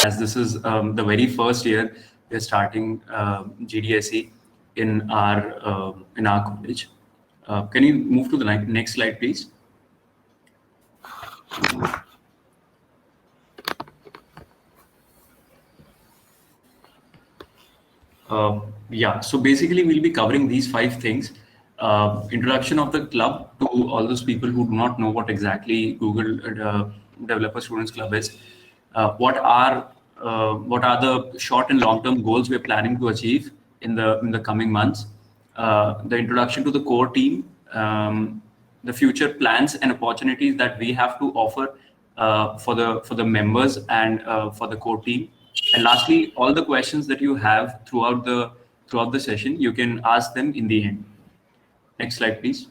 as this is the very first year we're starting GDSE in our college. Can you move to the next slide, please? Yeah, so basically we'll be covering these 5 things. Introduction of the club to all those people who do not know what exactly Google Developer Students Club is. What are the short and long-term goals we're planning to achieve in the coming months? The introduction to the core team, the future plans and opportunities that we have to offer for the members and for the core team. And lastly, all the questions that you have throughout the session, you can ask them in the end. Next slide, please.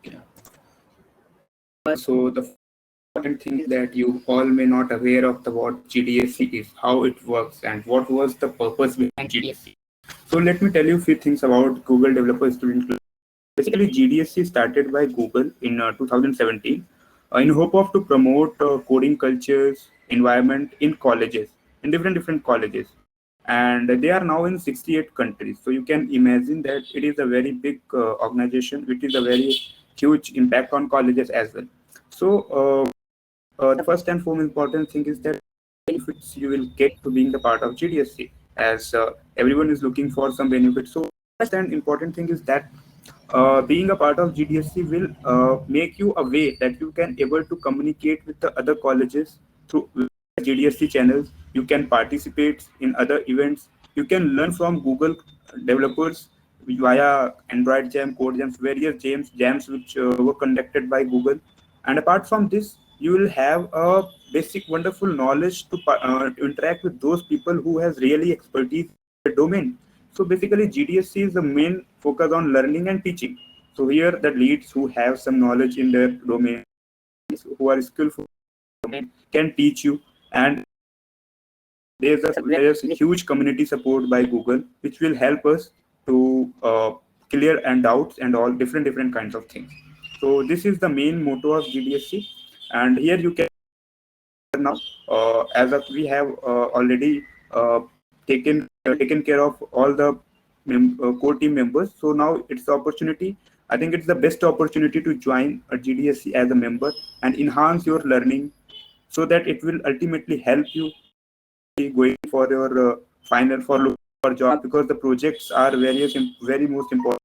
Yeah. So the important thing is that you all may not aware of what GDSC is, how it works, and what was the purpose behind GDSC. So let me tell you a few things about Google Developer Student Club. Basically, GDSC started by Google in 2017 in hope of to promote coding cultures environment in colleges, in different colleges, and they are now in 68 countries. So you can imagine that it is a very big organization, which is a very huge impact on colleges as well. So the first and foremost important thing is that benefits you will get to being the part of GDSC, as everyone is looking for some benefits. So first and important thing is that being a part of GDSC will make you a way that you can able to communicate with the other colleges through GDSC channels. You can participate in other events. You can learn from Google developers via Android Jam, Code Jams, various jams which were conducted by Google. And apart from this, you will have a basic wonderful knowledge to interact with those people who has really expertise in the domain. So basically, GDSC is the main focus on learning and teaching. So here, the leads who have some knowledge in their domain, who are skillful, can teach you. And there's a huge community support by Google, which will help us to clear and doubts and all different kinds of things. So this is the main motto of GDSC, and here you can now we have already taken care of all the core team members. So now it's the opportunity. I think it's the best opportunity to join a GDSC as a member and enhance your learning, so that it will ultimately help you going for your final for looking for job, because the projects are very most important.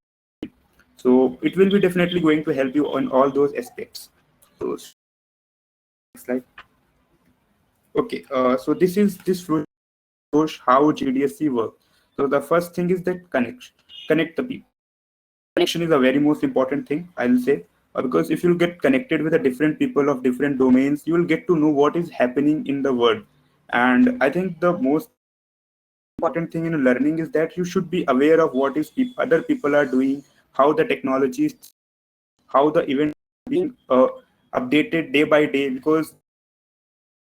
So it will be definitely going to help you on all those aspects. So next slide. Okay, so this flow shows how GDSC works. So the first thing is that connect the people. Connection is a very most important thing, I'll say, because if you get connected with the different people of different domains, you will get to know what is happening in the world. And I think the most important thing in learning is that you should be aware of what is other people are doing, how the technology is, how the event is being updated day by day, because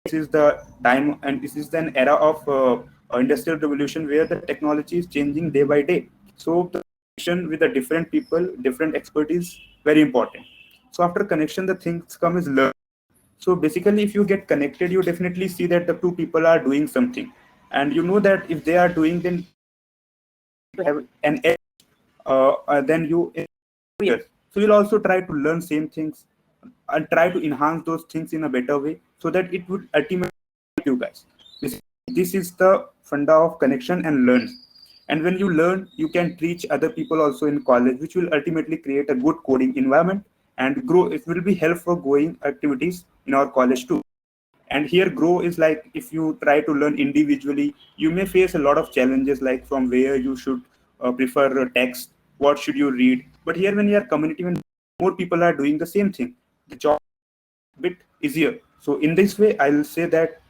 this is the time and this is an era of industrial revolution where the technology is changing day by day. So the connection with the different people, different expertise, very important. So after connection, the things come is learn. So basically, if you get connected, you definitely see that the two people are doing something, and you know that if they are doing, then you have an edge. Then you, so you'll also try to learn same things and try to enhance those things in a better way, so that it would ultimately help you guys. This is the funda of connection and learn. And when you learn, you can teach other people also in college, which will ultimately create a good coding environment and grow. It will be helpful going activities in our college too. And here grow is like, if you try to learn individually, you may face a lot of challenges, like from where you should prefer text, what should you read. But here when you are community, when more people are doing the same thing, the job bit easier. So in this way, I'll say that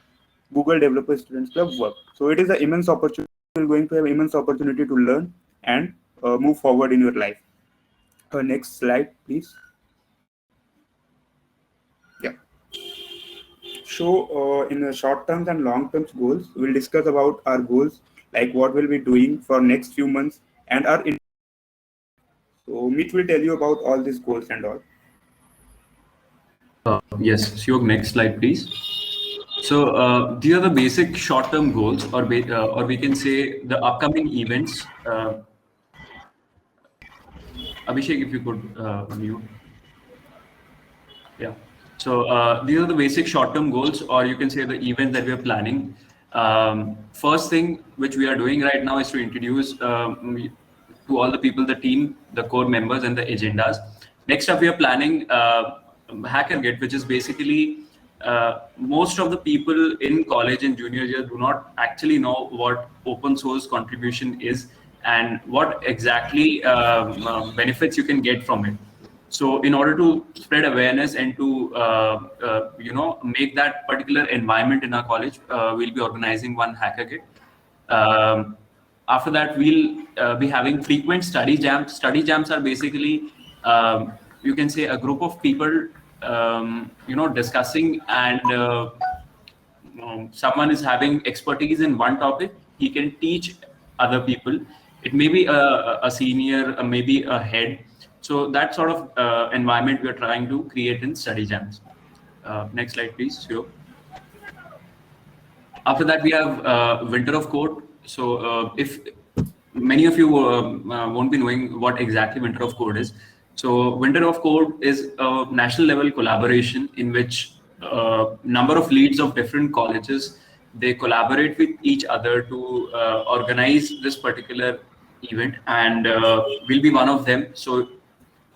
Google Developer Students Club work. So it is an immense opportunity. You're going to have immense opportunity to learn and move forward in your life. Next slide, please. Yeah. So in the short term and long term goals, we'll discuss about our goals, like what we'll be doing for next few months, and our. So Meet will tell you about all these goals and all. Yes, Suyog, next slide, please. So these are the basic short-term goals, or we can say the upcoming events. Abhishek, if you could mute. Yeah. So these are the basic short-term goals, or you can say the events that we are planning. First thing which we are doing right now is to introduce to all the people, the team, the core members, and the agendas. Next up, we are planning HackerGate, which is basically most of the people in college and junior year do not actually know what open source contribution is and what exactly benefits you can get from it. So in order to spread awareness and to make that particular environment in our college, we'll be organizing one HackerGate. After that, we'll be having frequent study jams. Study jams are basically, you can say, a group of people, discussing, and someone is having expertise in one topic, he can teach other people. It may be a senior, maybe a head. So that sort of environment we are trying to create in study jams. Next slide, please. Sure. After that, we have Winter of Code. So if many of you won't be knowing what exactly Winter of Code is. So Winter of Code is a national level collaboration in which a number of leads of different colleges, they collaborate with each other to organize this particular event, and we'll be one of them. So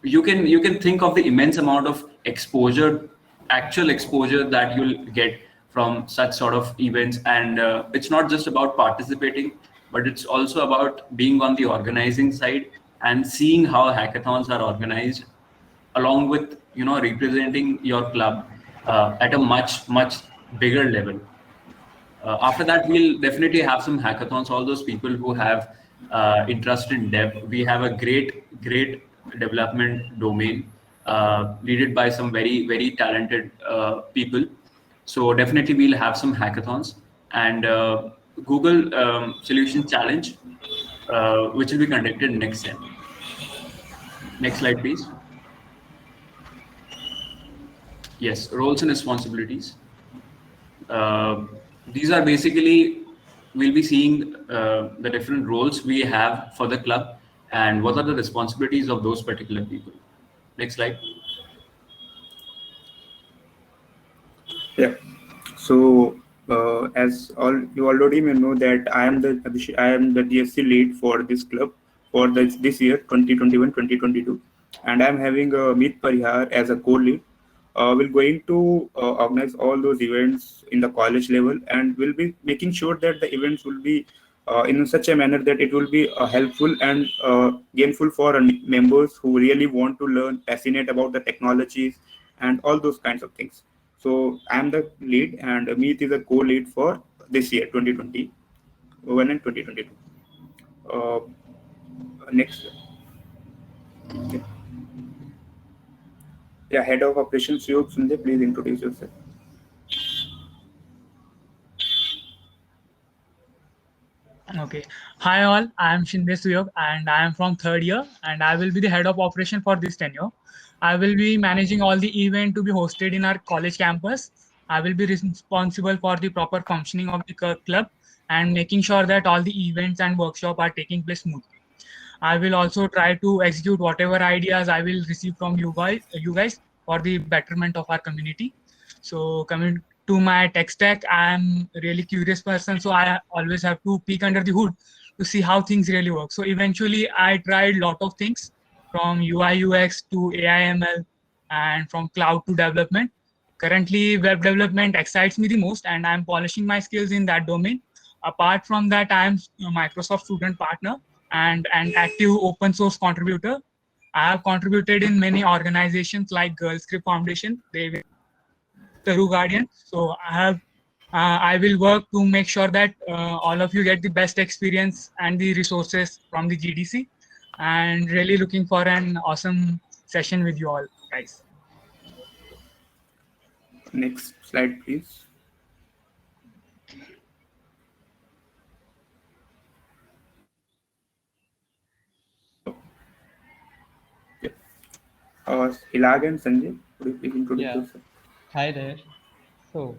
you can think of the immense amount of exposure, actual exposure that you'll get from such sort of events. And it's not just about participating, but it's also about being on the organizing side and seeing how hackathons are organized, along with representing your club at a much bigger level. After that, we'll definitely have some hackathons. All those people who have interest in dev, we have a great development domain led by some very talented people. So definitely we'll have some hackathons and Google Solution Challenge, which will be conducted next sem. Next slide, please. Yes, roles and responsibilities. These are basically, we'll be seeing the different roles we have for the club and what are the responsibilities of those particular people. Next slide. Yeah. So as all you already may know that I am the DSC lead for this club for this year 2021-2022, and I'm having Meet Parihar as a co-lead. We're going to organize all those events in the college level, and we'll be making sure that the events will be in such a manner that it will be helpful and gainful for members who really want to learn, passionate about the technologies, and all those kinds of things. So I'm the lead, and Meet is a co-lead for this year, 2021 and 2022. Uh, Next, yeah. Yeah, Head of Operations, Yog Sunde, please introduce yourself. Okay. Hi all, I am Shinde Suyog and I am from third year and I will be the head of operation for this tenure. I will be managing all the event to be hosted in our college campus. I will be responsible for the proper functioning of the club and making sure that all the events and workshop are taking place smoothly. I will also try to execute whatever ideas I will receive from you guys for the betterment of our community. So coming to my tech stack, I'm a really curious person, so I always have to peek under the hood to see how things really work. So eventually, I tried a lot of things from UI UX to AI/ML and from cloud to development. Currently, web development excites me the most, and I'm polishing my skills in that domain. Apart from that, I'm a Microsoft student partner and an active open source contributor. I have contributed in many organizations like Girl Script Foundation, they Taru Guardian. So I will work to make sure that all of you get the best experience and the resources from the GDC. And really looking for an awesome session with you all, guys. Next slide, please. Yeah. Hilag and Sanjay, could you please introduce yourself? Hi there. So,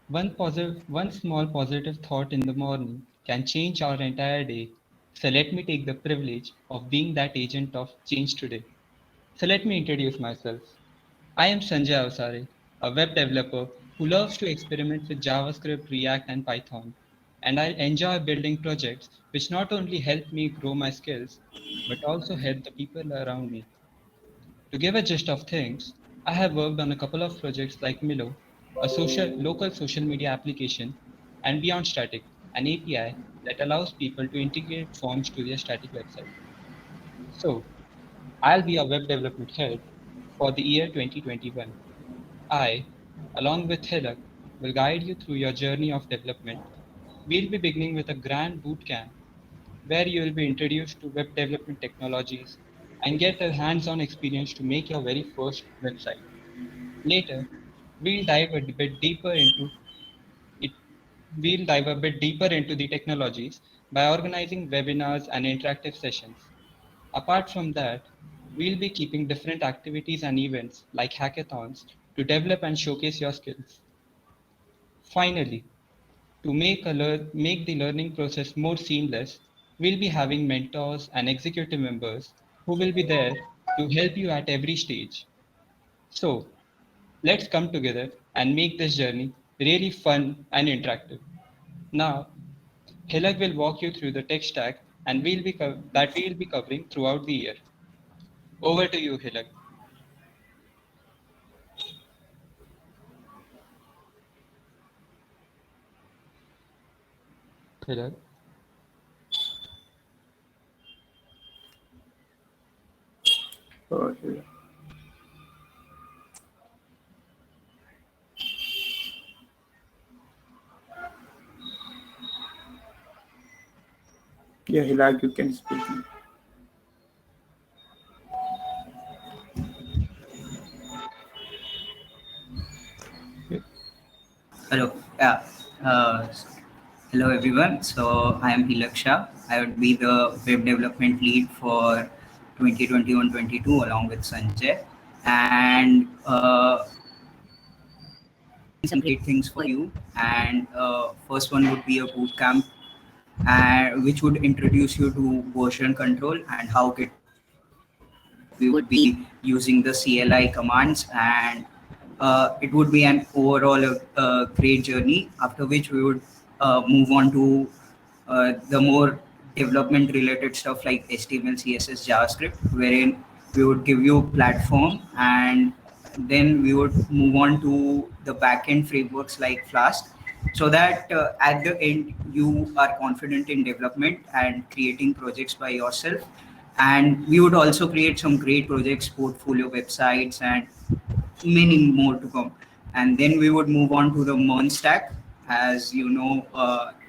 one small positive thought in the morning can change our entire day. So let me take the privilege of being that agent of change today. So let me introduce myself. I am Sanjay Avsare, a web developer who loves to experiment with JavaScript, React, and Python. And I enjoy building projects which not only help me grow my skills, but also help the people around me. To give a gist of things, I have worked on a couple of projects like Milo, a local social media application, and Beyond Static, an API that allows people to integrate forms to their static website. So, I'll be a web development head for the year 2021. I, along with Hilak, will guide you through your journey of development. We'll be beginning with a grand boot camp where you will be introduced to web development technologies and get a hands-on experience to make your very first website. Later, we'll dive a bit deeper into it. We'll dive a bit deeper into the technologies by organizing webinars and interactive sessions. Apart from that, we'll be keeping different activities and events like hackathons to develop and showcase your skills. Finally, to make the learning process more seamless, we'll be having mentors and executive members who will be there to help you at every stage. So, let's come together and make this journey really fun and interactive. Now, Hilak will walk you through the tech stack and that we'll be covering throughout the year. Over to you, Hilak. Hilak. Yeah. Yeah, Hilak, you can speak. Hello. Yeah. Uh, Hello, everyone. So I am Hilak Shah. I would be the web development lead for 2021-22 along with Sanjay. And some great things for you. And first one would be a boot camp, which would introduce you to version control and how we would be using the CLI commands, and it would be an overall great journey. After which we would move on to the more development related stuff like HTML, CSS, JavaScript, wherein we would give you a platform, and then we would move on to the backend frameworks like Flask, so that at the end you are confident in development and creating projects by yourself. And we would also create some great projects, portfolio websites, and many more to come. And then we would move on to the MERN stack. As you know,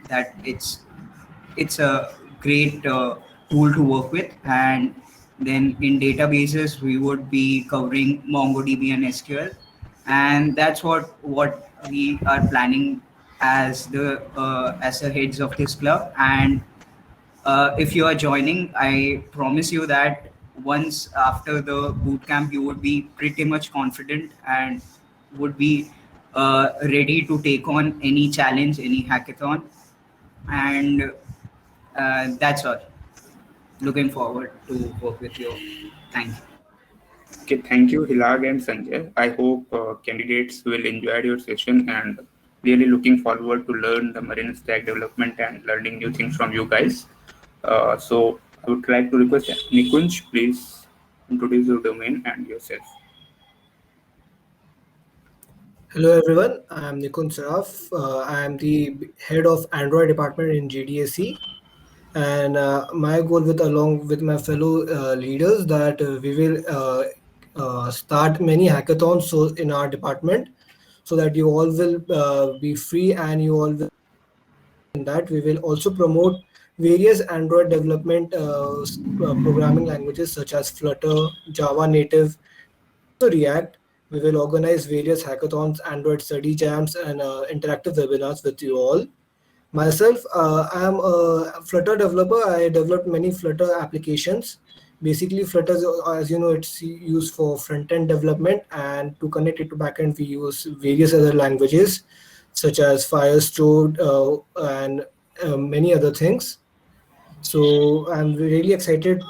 that it's a great tool to work with. And then in databases we would be covering MongoDB and SQL, and that's what we are planning as the heads of this club. And if you are joining, I promise you that once after the boot camp, you would be pretty much confident and would be ready to take on any challenge, any hackathon. And that's all. Looking forward to work with you. Thank you. Okay, thank you, Hilak and Sanjay. I hope candidates will enjoy your session and really looking forward to learn the marine stack development and learning new things from you guys. So I would like to request Nikunj, please introduce your domain and yourself. Hello everyone, I am Nikunj Saraf. I am the head of Android department in GDSC, and my goal along with my fellow leaders that we will start many hackathons in our department, so that you all will be free and you all will. In that we will also promote various Android development programming languages such as Flutter, Java Native, React. We will organize various hackathons, Android study jams, and interactive webinars with you all. Myself, I am a Flutter developer. I developed many Flutter applications Basically, Flutter, as you know, it's used for front-end development, and to connect it to backend, we use various other languages such as Firestore and many other things. So I'm really excited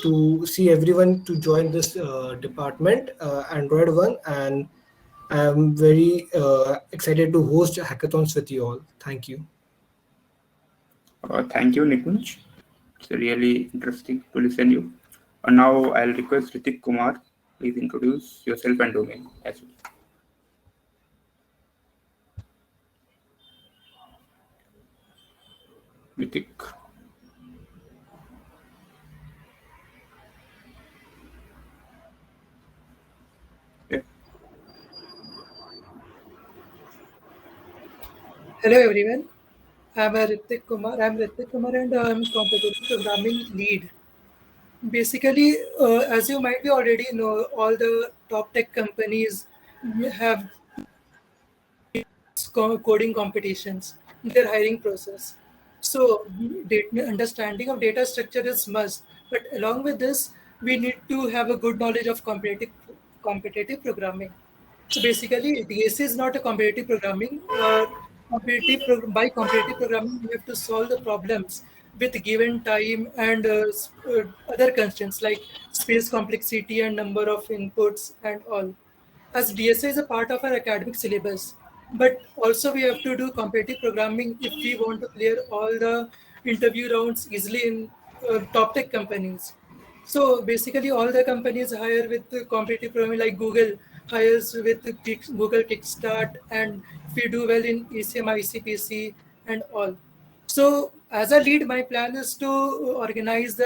to see everyone to join this department, Android one, and I'm very excited to host hackathons with you all. Thank you. Thank you, Nikunj. It's really interesting to listen you. Now I'll request Ritik Kumar. Please introduce yourself and domain as well. Ritik. Yeah. Hello everyone. I'm Ritik Kumar. I'm Ritik Kumar and I'm competitive programming lead. Basically, as you might be already know, all the top tech companies have coding competitions, their hiring process. So, understanding of data structure is must. But along with this, we need to have a good knowledge of competitive programming. So basically, DSA is not a competitive programming. By competitive programming, we have to solve the problems with given time and other constraints like space complexity and number of inputs and all. As DSA is a part of our academic syllabus, but also we have to do competitive programming if we want to clear all the interview rounds easily in top tech companies. So basically, all the companies hire with the competitive programming, like Google hires with the Google Kickstart, and if we do well in ECM, ICPC, and all. So as a lead, my plan is to organize.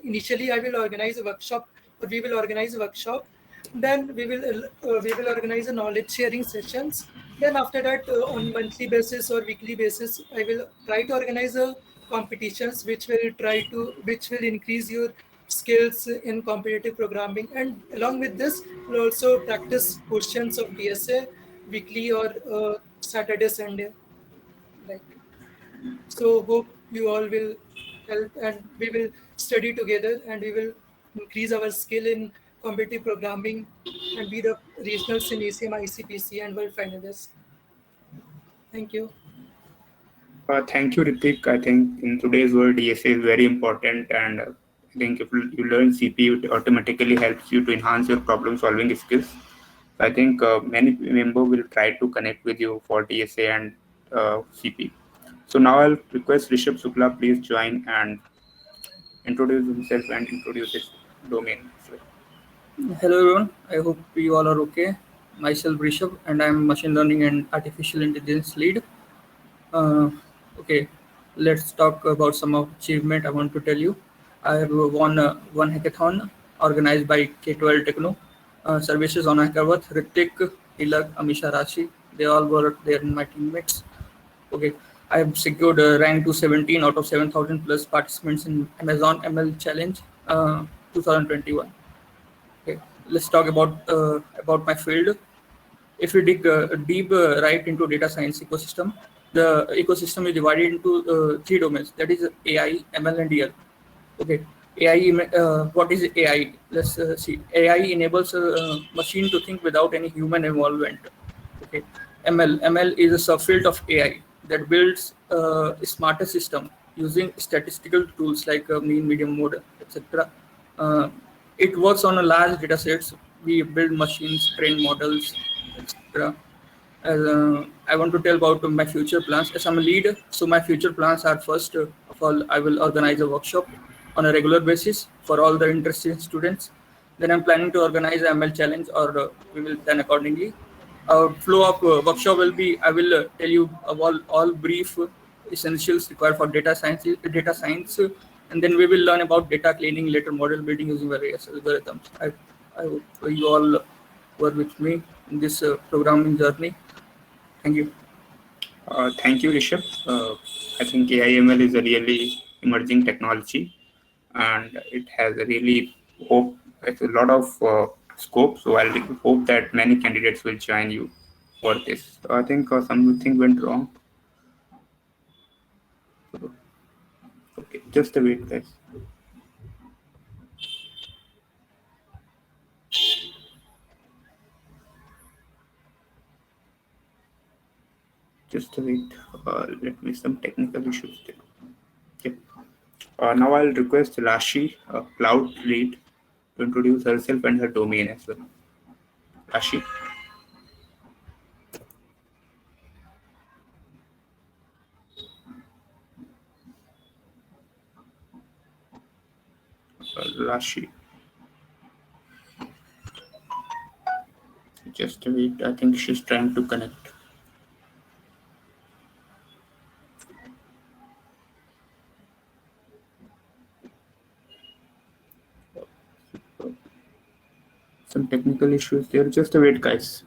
Initially, I will organize a workshop, or we will organize a workshop. Then we will organize a knowledge sharing sessions. Then after that, on monthly basis or weekly basis, I will try to organize a competitions which will increase your skills in competitive programming, and along with this we'll also practice questions of DSA weekly or Saturday Sunday, like. So hope you all will help and we will study together and we will increase our skill in competitive programming and be the regionals in ACM, ICPC and world finalists. Thank you. Thank you, Ritik. I think in today's world, DSA is very important, and I think if you learn CP, it automatically helps you to enhance your problem-solving skills. I think many members will try to connect with you for DSA and CP. So now I'll request Rishabh Sukla, please join and introduce himself and introduce his domain as well. Hello everyone, I hope you all are okay. Myself Rishabh and I'm machine learning and artificial intelligence lead. Okay, let's talk about some of achievement I want to tell you. I have won one hackathon organized by K12 Techno. Services on Hackerworth, Ritik, Hilak, Amisha Rashi, they all were there in my teammates. Okay, I have secured rank 217 out of 7,000 plus participants in Amazon ML Challenge 2021. Okay, let's talk about my field. If we dig deep right into data science ecosystem, the ecosystem is divided into 3 domains. That is AI, ML, and DL. Okay, AI. What is AI? Let's see. AI enables a machine to think without any human involvement. Okay, ML is a subfield of AI that builds a smarter system using statistical tools like mean, median, mode, etc. It works on a large data sets. We build machines, train models, etc. I want to tell about my future plans. As I'm a lead, so my future plans are first of all, I will organize a workshop on a regular basis for all the interested students. Then I'm planning to organize an ML challenge, or we will plan accordingly. Our flow of workshop will be, I will tell you all brief essentials required for data science, and then we will learn about data cleaning, later model building using various algorithms. I hope you all were with me in this programming journey. Thank you. Thank you, Rishabh. I think AI/ML is a really emerging technology, and it has a really it's a lot of scope. So I'll hope that many candidates will join you for this. So I think something went wrong. Okay, just a wait, guys. Just wait. Let me some technical issues there. Okay. Now I'll request Rashi, Cloud Lead, to introduce herself and her domain as well. Rashi. Rashi. Just wait. I think she's trying to connect. Some technical issues there. Just wait, guys.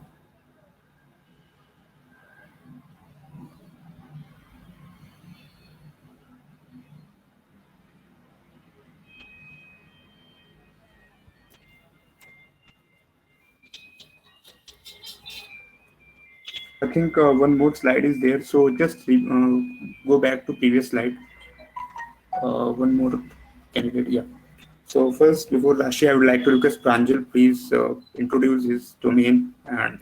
I think one more slide is there. So just go back to previous slide. One more candidate. Yeah. So first, before Rashi, I would like to request Pranjal, please introduce his domain and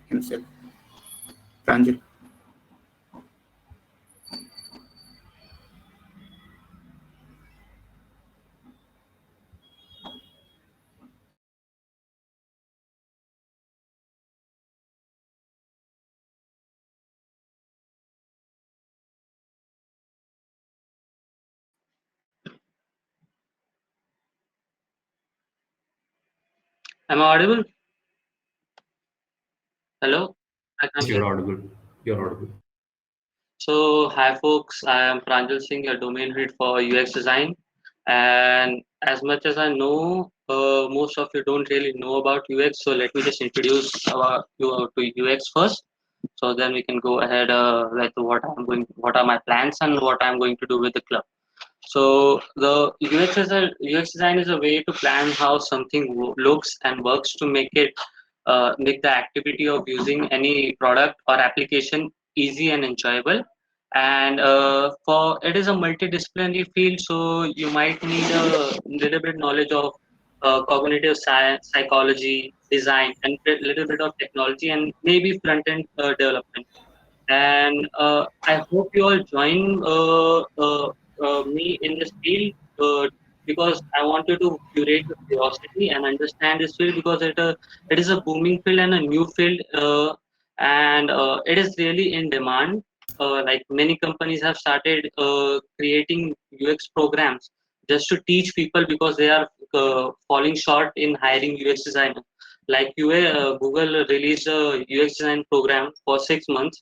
himself. Pranjal. Am I audible? Hello? I can't You're hear. audible. You're audible. So, hi folks, I am Pranjal Singh, your domain lead for UX design. And as much as I know, most of you don't really know about UX. So let me just introduce you to UX first. So then we can go ahead with what are my plans and what I'm going to do with the club. So the UX design is a way to plan how something looks and works to make the activity of using any product or application easy and enjoyable. And for it is a multidisciplinary field, so you might need a little bit knowledge of cognitive science, psychology, design, and a little bit of technology, and maybe front end development. And I hope you all join me in this field because I want you to curate your curiosity and understand this field because it is a booming field and a new field, and it is really in demand. Like many companies have started creating UX programs just to teach people because they are falling short in hiring UX designer. Like Google released a UX design program for 6 months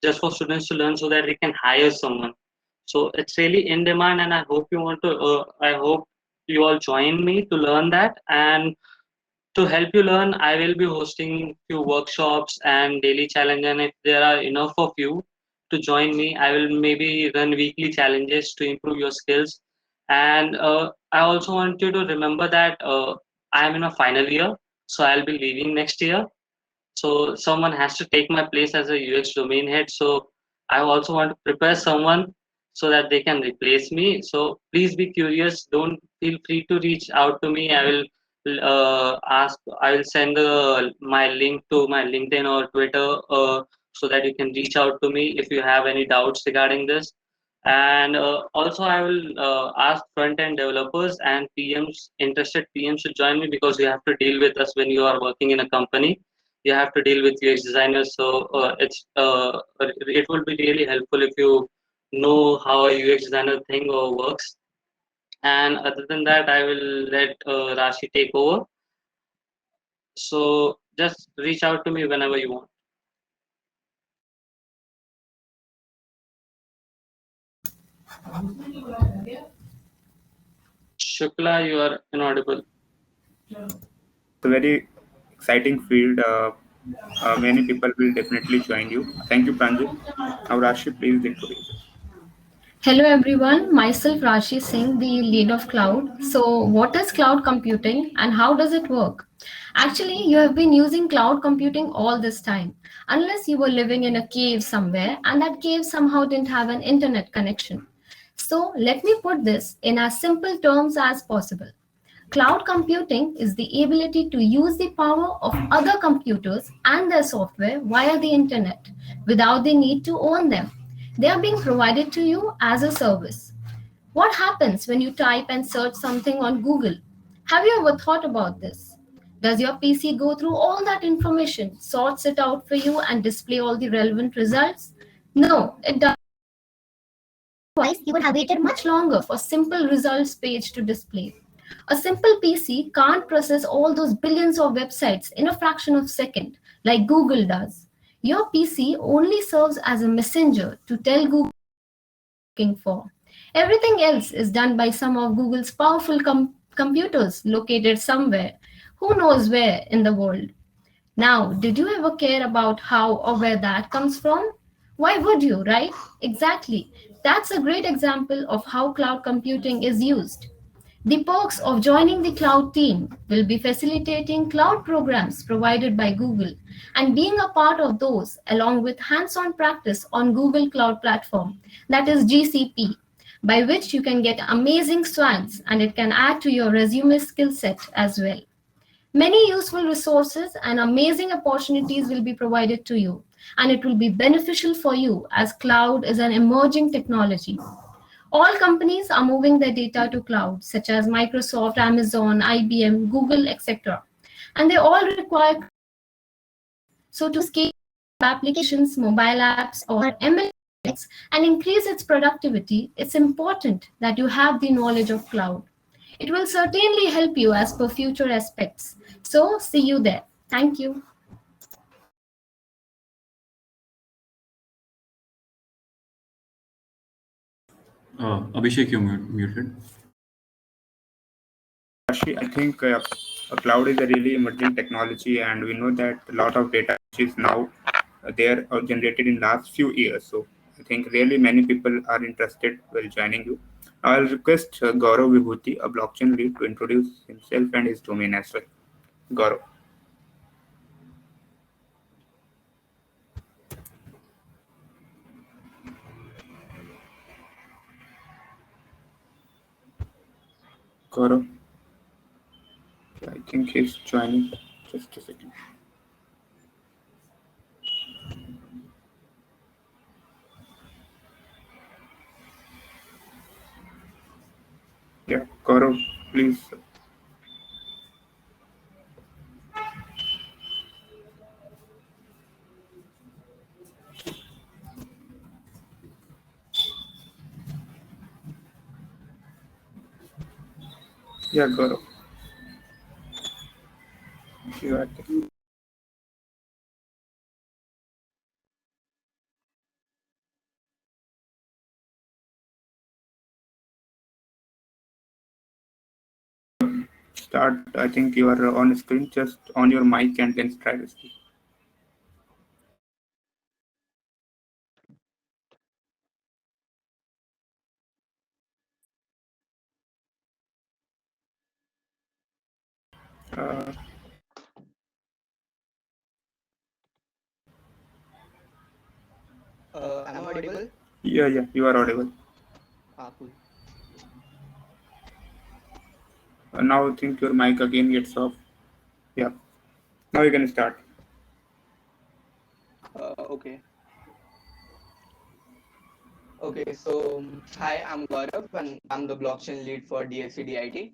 just for students to learn so that they can hire someone. So it's really in demand, and I hope I hope you all join me to learn that. And to help you learn, I will be hosting few workshops and daily challenge. And if there are enough of you to join me, I will maybe run weekly challenges to improve your skills. And I also want you to remember that I am in a final year, so I'll be leaving next year, so someone has to take my place as a UX domain head. So I also want to prepare someone so that they can replace me. So please be curious. Don't feel free to reach out to me. I will I will send my link to my LinkedIn or Twitter so that you can reach out to me if you have any doubts regarding this. And also, I will ask front end developers and interested PMs to join me because you have to deal with us when you are working in a company. You have to deal with UX designers, so it will be really helpful if you know how a UX designer thing or works. And other than that, I will let Rashi take over. So just reach out to me whenever you want. Shukla, you are inaudible. It's a very exciting field. Many people will definitely join you. Thank you, Pranjal. Now, Rashi, please introduce. Hello everyone, myself Rashi Singh, the lead of cloud. So, what is cloud computing and how does it work? Actually, you have been using cloud computing all this time, unless you were living in a cave somewhere and that cave somehow didn't have an internet connection. So, let me put this in as simple terms as possible. Cloud computing is the ability to use the power of other computers and their software via the internet without the need to own them. They are being provided to you as a service. What happens when you type and search something on Google? Have you ever thought about this? Does your PC go through all that information, sorts it out for you, and display all the relevant results? No, it doesn't. Otherwise, you would have waited much longer for simple results page to display. A simple PC can't process all those billions of websites in a fraction of a second like Google does. Your PC only serves as a messenger to tell Google what you're looking for. Everything else is done by some of Google's powerful computers located somewhere, who knows where in the world. Now, did you ever care about how or where that comes from? Why would you, right? Exactly. That's a great example of how cloud computing is used. The perks of joining the cloud team will be facilitating cloud programs provided by Google and being a part of those along with hands-on practice on Google Cloud Platform, that is GCP, by which you can get amazing swags and it can add to your resume skill set as well. Many useful resources and amazing opportunities will be provided to you, and it will be beneficial for you as cloud is an emerging technology. All companies are moving their data to cloud, such as Microsoft, Amazon, IBM, Google, etc. And they all require. So to scale applications, mobile apps, or ML and increase its productivity, it's important that you have the knowledge of cloud. It will certainly help you as per future aspects. So see you there. Thank you. Abhishek, you muted. Rashi, I think a cloud is a really emerging technology, and we know that a lot of data which is now there generated in last few years. So I think really many people are interested while joining you. I'll request Gaurav Vibhuti, a blockchain lead, to introduce himself and his domain as well. Gaurav. Gaurav. I think he's joining. Just a second. Yeah, Gaurav, please. Yeah, Gaurav. You are there. Start. I think you are on screen. Just on your mic and then try to speak. Am I audible? Yeah, you are audible. Cool. Now I think your mic again gets off. Yeah. Now you can start. Okay. Okay, so hi, I'm Gaurav and I'm the blockchain lead for DSC DIT.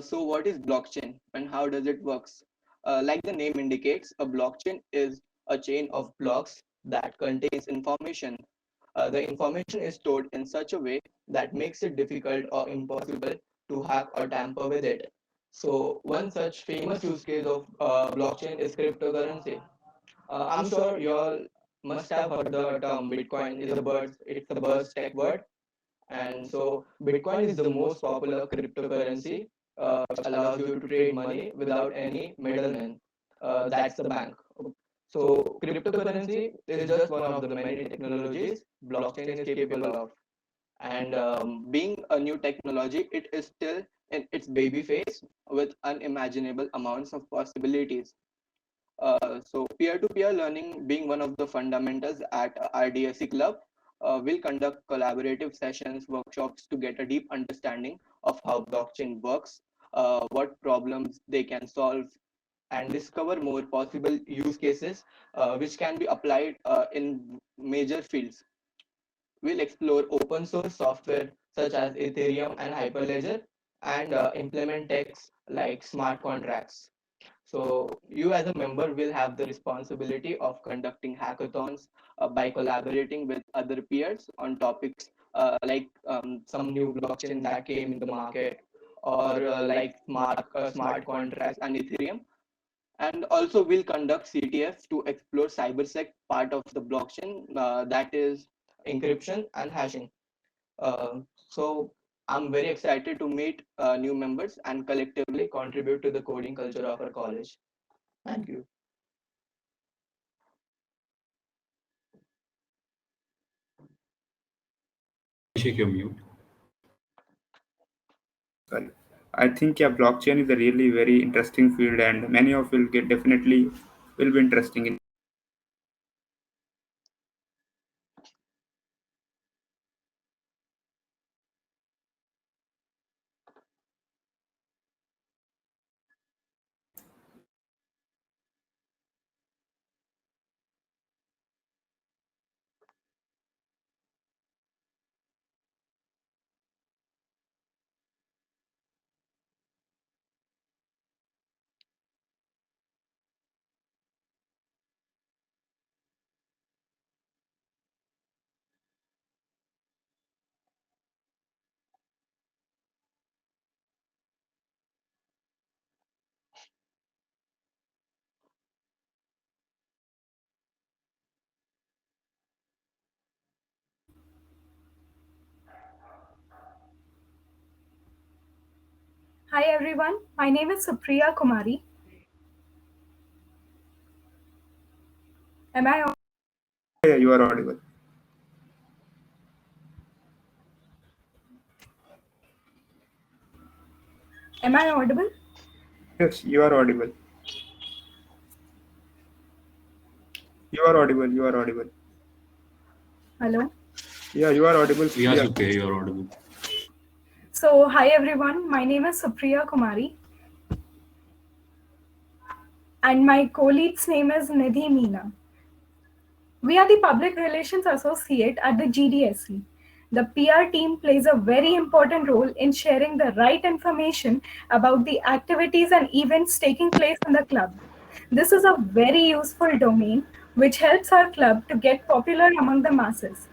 So what is blockchain and how does it works? Like the name indicates, a blockchain is a chain of blocks that contains information. The information is stored in such a way that makes it difficult or impossible to hack or tamper with it. So one such famous use case of blockchain is cryptocurrency. I'm sure you all must have heard the term Bitcoin is a buzz, it's a buzz tech word. And so Bitcoin is the most popular cryptocurrency, which allows you to trade money without any middleman. That's the bank. So cryptocurrency is just one of the many technologies blockchain is capable of. And being a new technology, it is still in its baby phase with unimaginable amounts of possibilities. So peer-to-peer learning being one of the fundamentals at RDSC Club, we'll conduct collaborative sessions, workshops to get a deep understanding of how blockchain works, what problems they can solve, and discover more possible use cases which can be applied in major fields. We'll explore open source software such as Ethereum and Hyperledger, and implement techs like smart contracts. So you as a member will have the responsibility of conducting hackathons by collaborating with other peers on topics like some new blockchain that came in the market, or like smart contracts and Ethereum. And also we'll conduct CTF to explore cybersec part of the blockchain, that is encryption and hashing. So I'm very excited to meet new members and collectively contribute to the coding culture of our college. Thank you. Abhishek, you're mute. Sorry. I think yeah, blockchain is a really very interesting field, and many of will get definitely will be interesting in. Hi everyone, my name is Supriya Kumari. Am I on? Yeah, you are audible. Am I audible? Yes, you are audible. You are audible. You are audible. Hello. Yeah, you are audible. Yes, okay, you're audible. So, hi everyone, my name is Supriya Kumari. And my colleague's name is Nidhi Meena. We are the Public Relations Associate at the GDSC. The PR team plays a very important role in sharing the right information about the activities and events taking place in the club. This is a very useful domain which helps our club to get popular among the masses.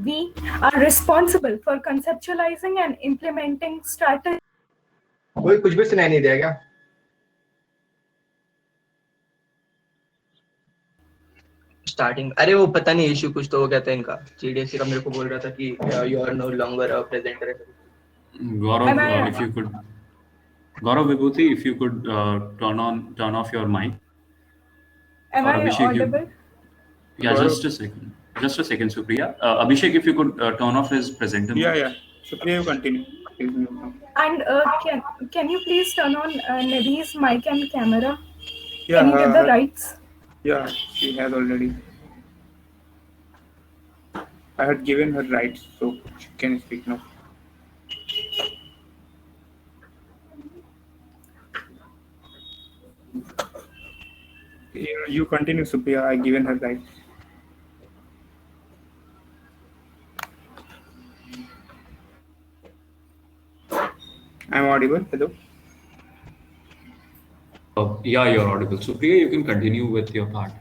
We are responsible for conceptualizing and implementing strategies. कोई कुछ भी सुनाई नहीं दिया क्या? Starting अरे वो पता नहीं इशू कुछ तो हो गया था इनका, जीडीएससी का मेरे को बोल रहा था कि you are no longer a presenter. Gaurav, if you could, Gaurav Vibhuti, if you could turn off your mic. Am Or I Abhishek, audible? Yeah, just a second, Supriya. Abhishek, if you could turn off his presenter. Yeah. Supriya, you continue. And can you please turn on Nidhi's mic and camera? Yeah, can you get the rights? Yeah, she has already. I had given her rights, so she can speak now. You continue, Supriya. I given her rights. I'm audible. Hello. Yeah, you're audible. Supriya, you can continue with your part.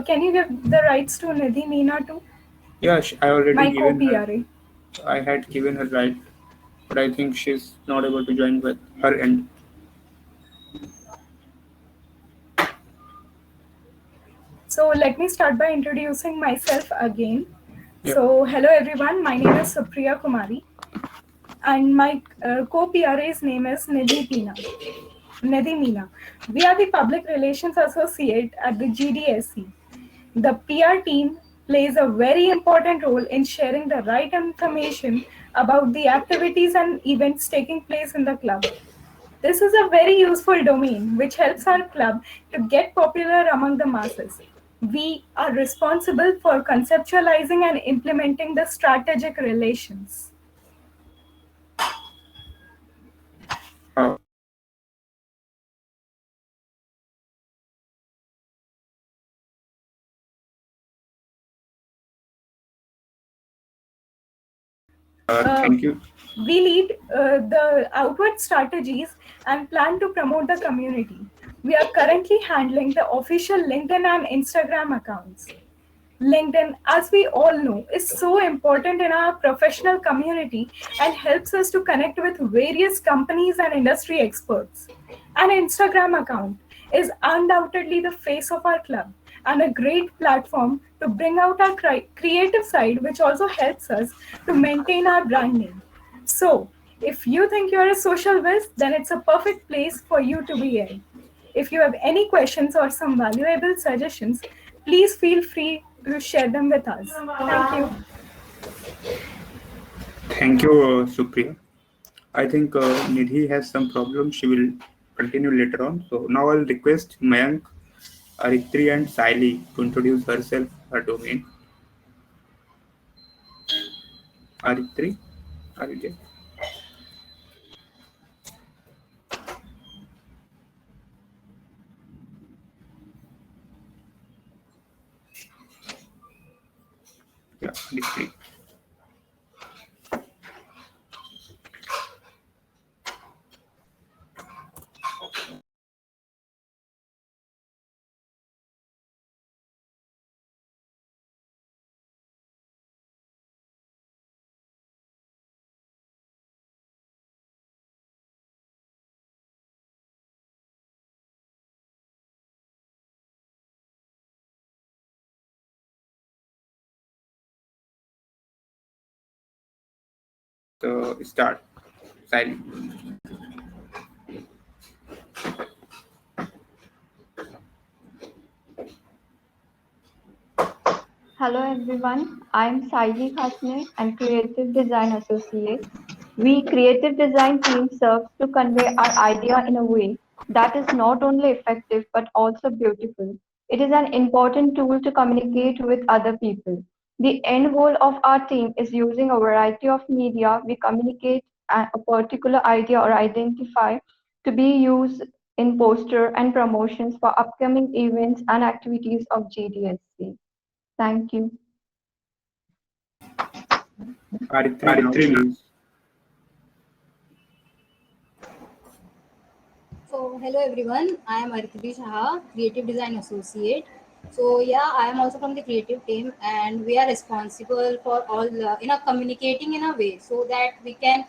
Can you give the rights to Nidhi Meena too? Yeah, I already my given co-PRA. her. I had given her right, but I think she's not able to join with her end. So let me start by introducing myself again. So hello everyone, my name is Supriya Kumari, and my co-PRA's name is Nidhi Meena. We are the Public Relations Associate at the GDSC. The PR team plays a very important role in sharing the right information about the activities and events taking place in the club. This is a very useful domain which helps our club to get popular among the masses. We are responsible for conceptualizing and implementing the strategic relations. Oh, Thank you. We lead the outward strategies and plan to promote the community. We are currently handling the official LinkedIn and Instagram accounts. LinkedIn, as we all know, is so important in our professional community and helps us to connect with various companies and industry experts. An Instagram account is undoubtedly the face of our club and a great platform to bring out our creative side, which also helps us to maintain our brand name. So, if you think you're a social whiz, then it's a perfect place for you to be in. If you have any questions or some valuable suggestions, please feel free to share them with us. Thank you. Thank you, Supriya. I think Nidhi has some problem. She will continue later on. So now I'll request Mayank, Aritri, and Saili to introduce herself, her domain. Aritri, are you there? Yeah, Aritri. So start. Saili. Hello everyone, I'm Saili Khasne and Creative Design Associate. We creative design team serves to convey our idea in a way that is not only effective but also beautiful. It is an important tool to communicate with other people. The end goal of our team is using a variety of media we communicate a particular idea or identify to be used in poster and promotions for upcoming events and activities of GDSC. Thank you. Aritri, please. So hello everyone, I am Artidi Shah, Creative Design Associate. So yeah, I am also from the creative team, and we are responsible for all communicating in a way so that we can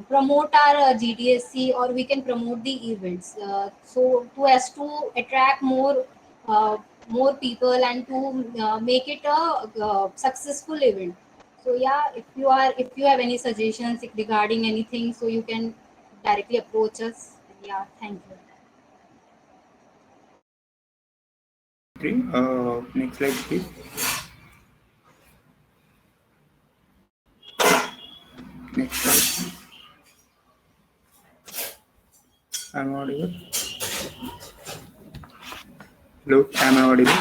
promote our GDSC, or we can promote the events. So to as to attract more people and to make it a successful event. So yeah, if you have any suggestions regarding anything, so you can directly approach us. Yeah, thank you. Next slide, please. Next slide. I'm audible. Hello, am I audible?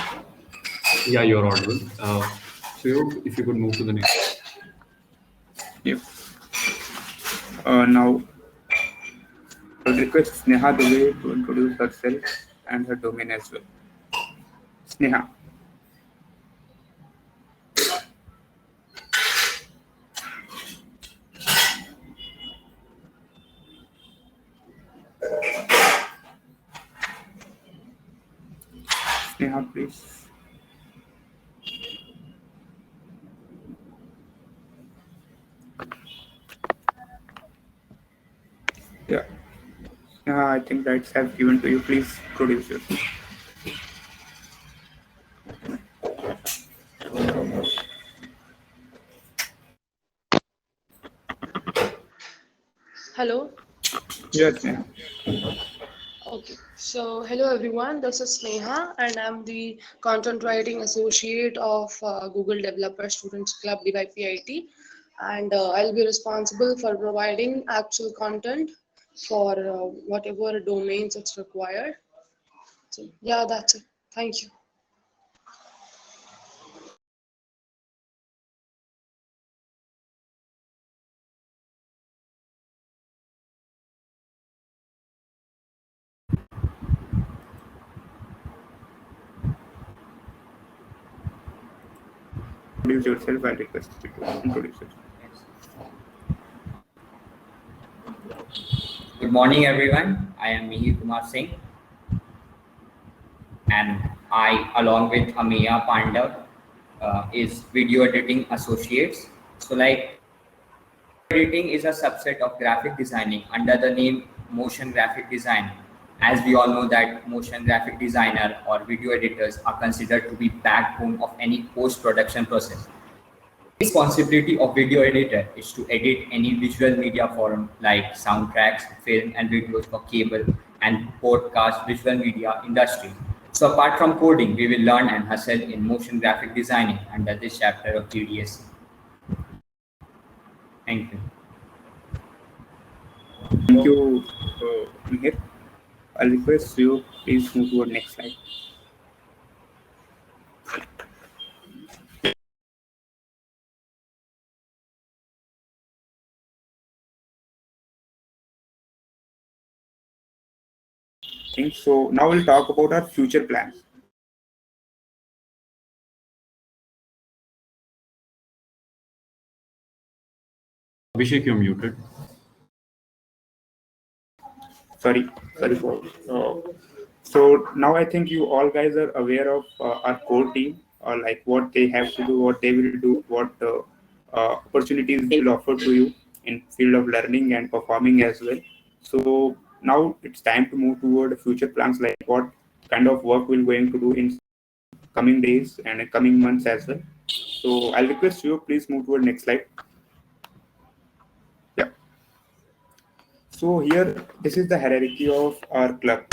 Yeah, you're audible. So if you could move to the next. Yep. Now, I'll request Sneha Dubey to introduce herself and her domain as well. Sneha. Sneha, please. Yeah. I think rights have given to you. Please produce yourself. Hello. Yes, Sneha. Okay. So hello everyone. This is Sneha, and I'm the content writing associate of Google Developer Students Club DYPIT, and I'll be responsible for providing actual content for whatever domains it's required. So yeah, that's it. Thank you. Introduce yourself. I request you to introduce yourself. Good morning, everyone. I am Mihir Kumar Singh, and I, along with Amiya Pandav, is Video Editing Associates. So, editing is a subset of graphic designing under the name motion graphic design. As we all know that motion graphic designer or video editors are considered to be backbone of any post-production process. The responsibility of video editor is to edit any visual media form like soundtracks, film and videos for cable and podcast visual media industry. So apart from coding, we will learn and hustle in motion graphic designing under this chapter of GDSC. Thank you. Thank you, Mihir. I'll request you, please move to the next slide. So now we'll talk about our future plans. Abhishek, you're muted. Sorry for. So now I think you all guys are aware of our core team, like what they have to do, what they will do, what opportunities they will offer to you in field of learning and performing as well. So now it's time to move toward future plans, like what kind of work we're going to do in coming days and coming months as well. So I'll request you, please move toward next slide. Yeah. So here, this is the hierarchy of our club.